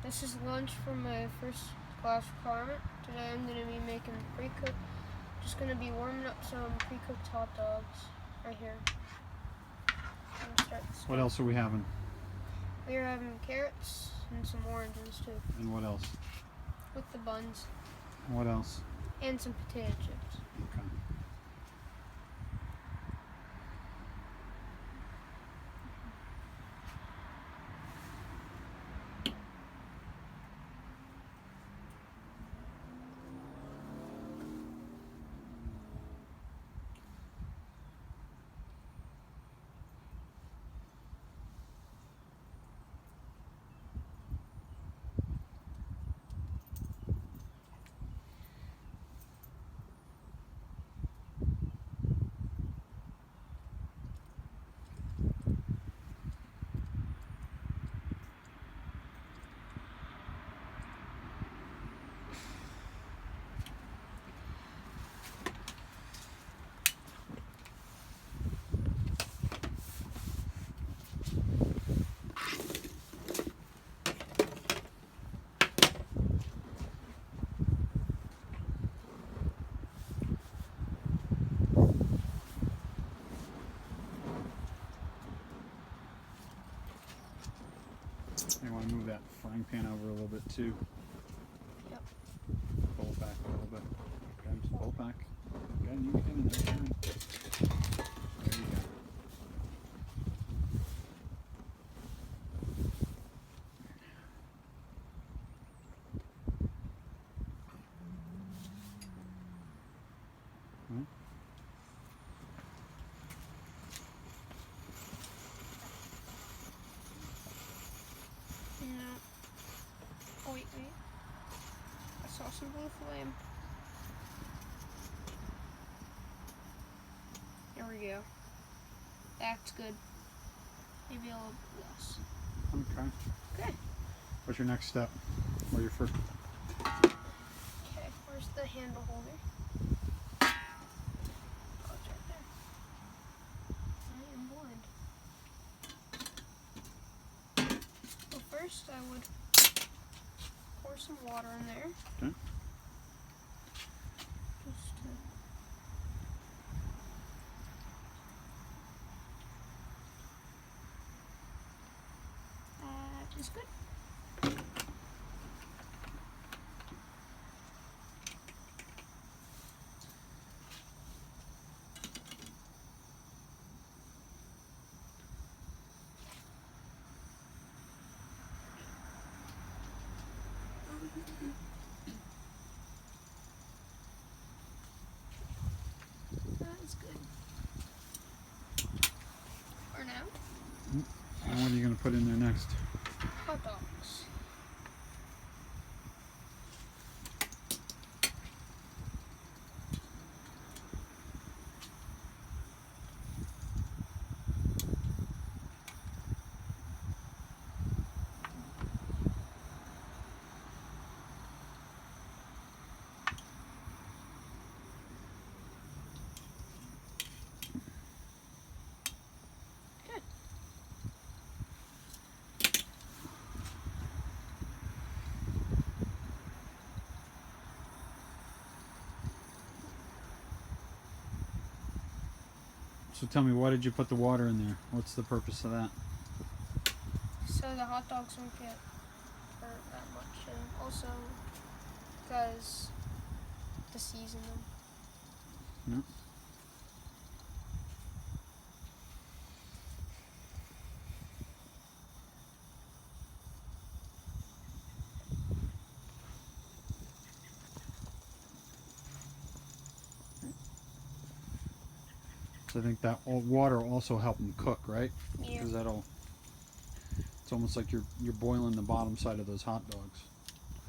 This is lunch for my first class requirement. Today I'm going to be making pre-cooked, just going to be warming up some pre-cooked hot dogs right here. What else are we having? We are having carrots and some oranges too. And what else? With the buns. And what else? And some potato chips. Okay. You want to move that frying pan over a little bit too. Yep. Pull it back a little bit. Okay, just pull it back. Okay, you get in there. There you go. Hmm? No. Oh, wait. I saw some blue flame. There we go. That's good. Maybe a little bit less. Okay. Okay. What's your next step? Or your first? Okay, where's the handle holder? Oh, it's right there. I am blind. So first I would pour some water in there. Okay. Just to... That is good. That's good. For now, And what are you going to put in there next? hot dogs. So tell me, why did you put the water in there? What's the purpose of that? So the hot dogs won't get burnt that much, and also because to season them. No? So I think that water will also help them cook, right? Yeah. Because that'll. It's almost like you're boiling the bottom side of those hot dogs.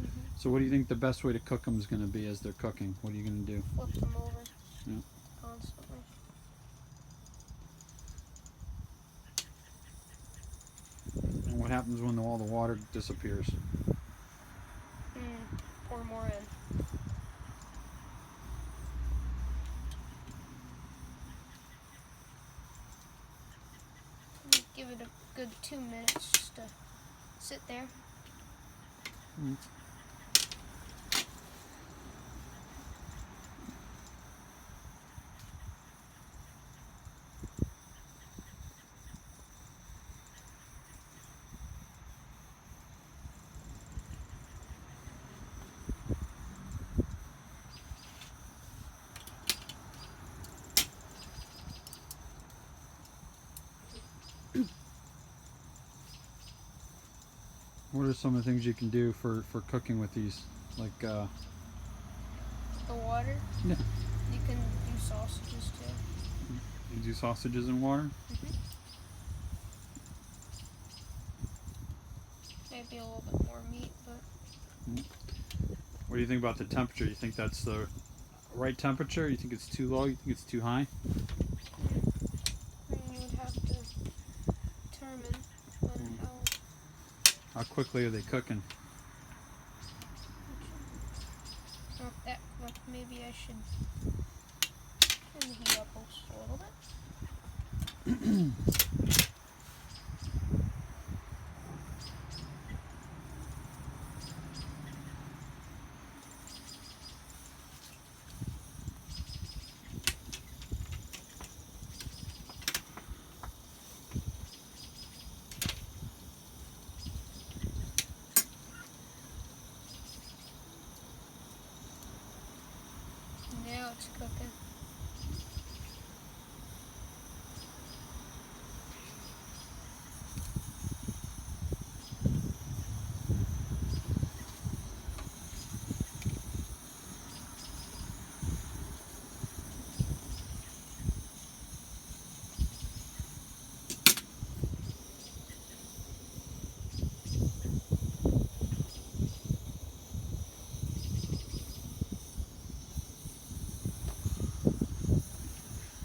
Mm-hmm. So what do you think the best way to cook them is going to be as they're cooking? What are you going to do? Flip them over. Yeah. Constantly. And what happens when all the water disappears? Pour more in. Give it a good 2 minutes just to sit there. Mm. What are some of the things you can do for cooking with these? Like, The water. Yeah. You can do sausages too. you do sausages in water? Maybe a little bit more meat, but What do you think about the temperature? You think that's the right temperature? You think it's too low? You think it's too high? you would have to determine How quickly are they cooking? not that quick. Maybe I should turn the heat up just a little bit. Now it's cooking.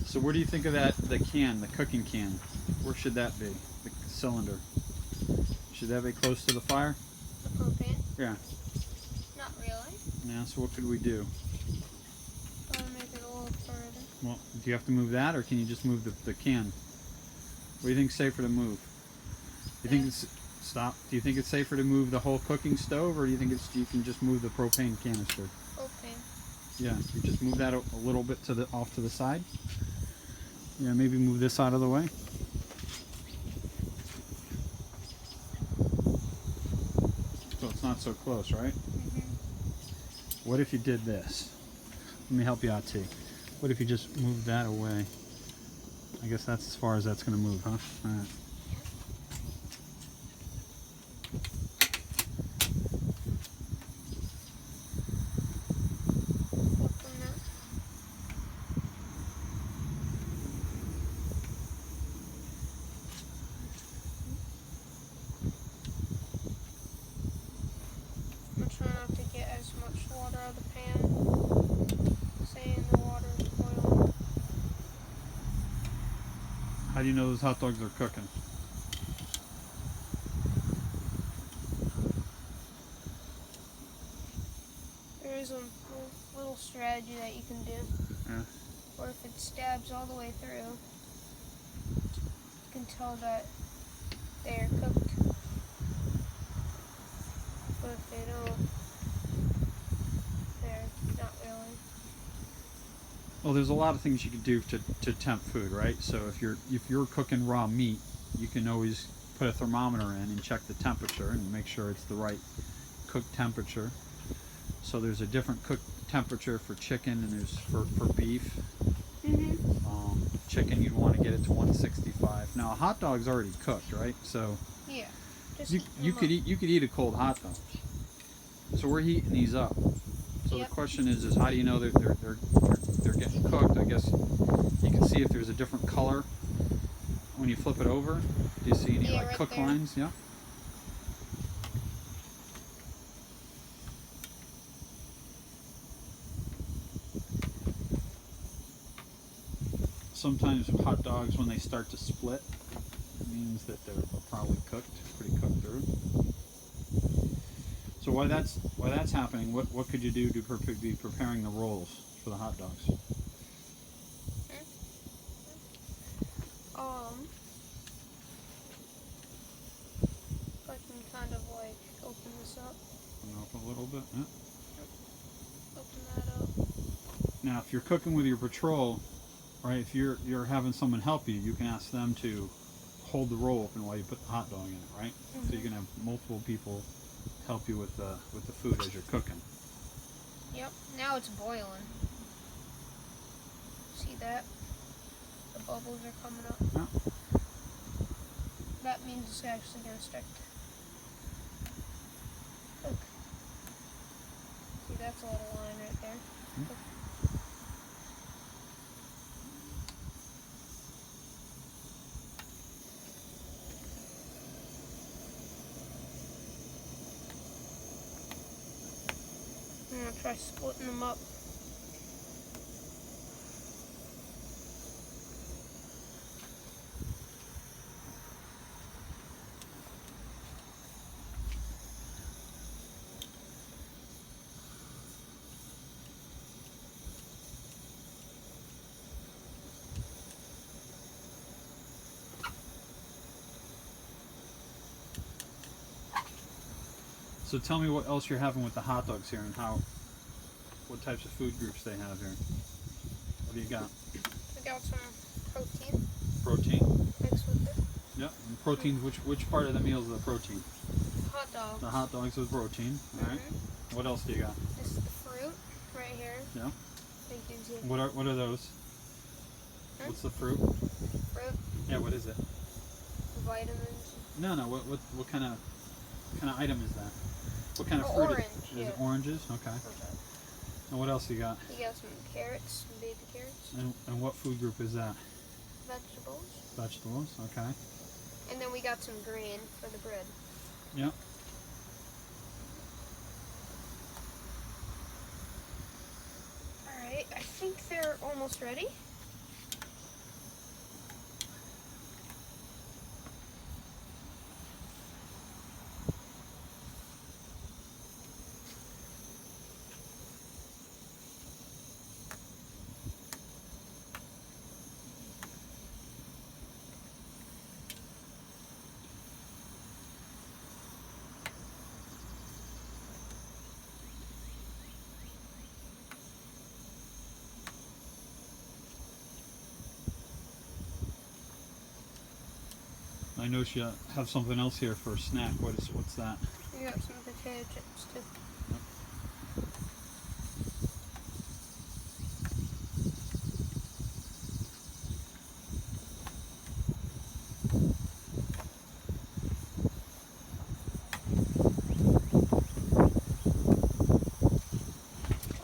So where do you think of that, the can, the cooking can? Where should that be? The cylinder? Should that be close to the fire? The propane? Yeah. Not really. Yeah, so what could we do? I'll make it a little further. Well, do you have to move that, or can you just move the can? What do you think is safer to move? Do you think it's stop? Do you think it's safer to move the whole cooking stove, or do you think you can just move the propane canister? Propane. Yeah, you just move that a little bit off to the side. Yeah, maybe move this out of the way. So it's not so close, right? What if you did this? Let me help you out, T. What if you just moved that away? I guess that's as far as that's going to move, huh? All right. Open that. I'm trying not to get as much water out of the pan. Saying the water is boiling. How do you know those hot dogs are cooking? There is a little strategy that you can do. Yeah. Or if it stabs all the way through, you can tell that they're cooked. But if they don't, they're not really. Well, there's a lot of things you can do to temp food, right? So if you're cooking raw meat, you can always put a thermometer in and check the temperature and make sure it's the right cooked temperature. So there's a different cook temperature for chicken and there's for beef. Chicken, you'd want to get it to 165. Now a hot dog's already cooked, right? So Yeah. Just you could eat a cold hot dog. So we're heating these up. So Yep. the question is how do you know that they're getting cooked? I guess you can see if there's a different color when you flip it over. Do you see any Yeah, like right cook there. lines? Yeah. Sometimes hot dogs, when they start to split, it means that they're probably cooked, pretty cooked through. So while that's happening, what could you do to be preparing the rolls for the hot dogs? I can kind of like open this up. Open up a little bit. Yeah. Open that up. Now, if you're cooking with your patrol, right? If you're having someone help you, you can ask them to hold the roll open while you put the hot dog in it, right? So you can have multiple people help you with the food as you're cooking. Yep. Now it's boiling. See that? The bubbles are coming up. Yeah. That means it's actually gonna start to cook. See, that's a little line right there. I'm gonna try splitting them up. So tell me what else you're having with the hot dogs here, and what types of food groups they have here. What do you got? We got some protein Protein. mixed with it. Yep. And protein. Which part of the meal is the protein? Hot dogs. The hot dogs with protein. All right. What else do you got? This is the fruit right here. Yeah. That gives you What are those? Huh? What's the fruit? fruit, Yeah. What is it? vitamins. No. What kind of item is that? What kind of Oh, fruit? orange, Is yeah. it oranges? Okay. Okay. And what else you got? You got some carrots, some baby carrots, And what food group is that? vegetables, Vegetables. Okay. and then we got some grain for the bread. Yep. Alright, I think they're almost ready. I know you have something else here for a snack. What's that? We got some potato chips too.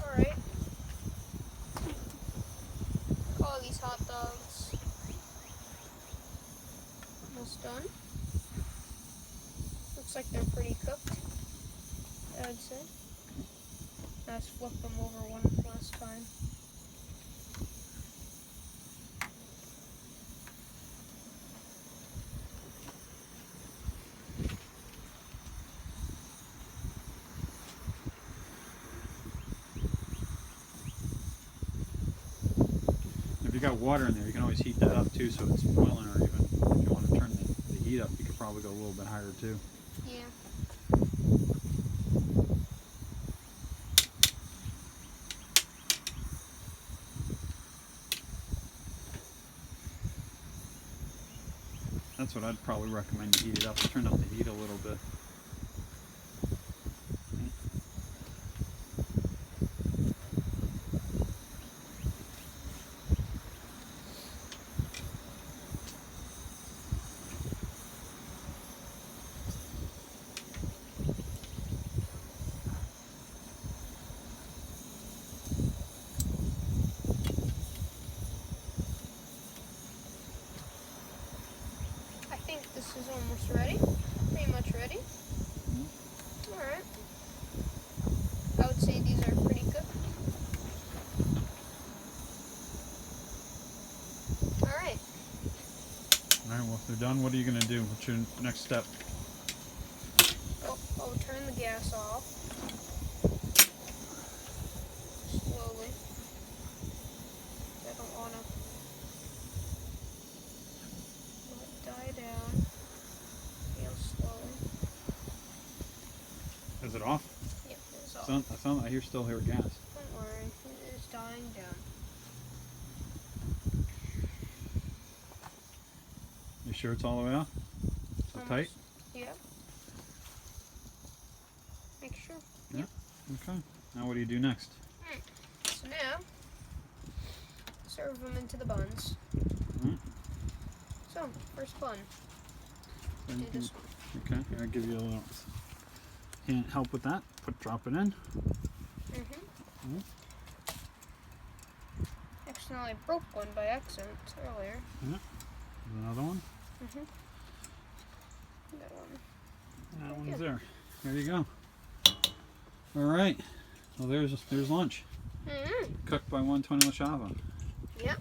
Alright. Call these hot dogs almost done. Looks like they're pretty cooked, I'd say. Let's flip them over one last time. If you got water in there, you can always heat that up too, so it's boiling. Or even if you want to turn the heat up, you could probably go a little bit higher too. Yeah. That's what I'd probably recommend. You heat it up. Turn up the heat a little bit. I think this is almost ready. Pretty much ready. Alright. I would say these are pretty good. Alright. All right. Well, if they're done, what are you gonna do? What's your next step? I'll turn the gas off. Slowly. I don't want to let it die down. Real slowly. Is it off? I still hear gas. Don't worry, it is dying down. You sure it's all the way off? So tight? Almost. Yep. Make sure. Yep. Okay. Now what do you do next? So now, serve them into the buns. Mm. So, first bun. Then Do you can- this one. Okay, I'll give you a little hand help with that. Drop it in. Mm-hmm. Accidentally broke one by accident earlier. Another one. Mm-hmm. That one. That Very one's good. there. There you go. All right. Well, there's lunch. Mm-hmm. Cooked by 120 La Chava. Yep.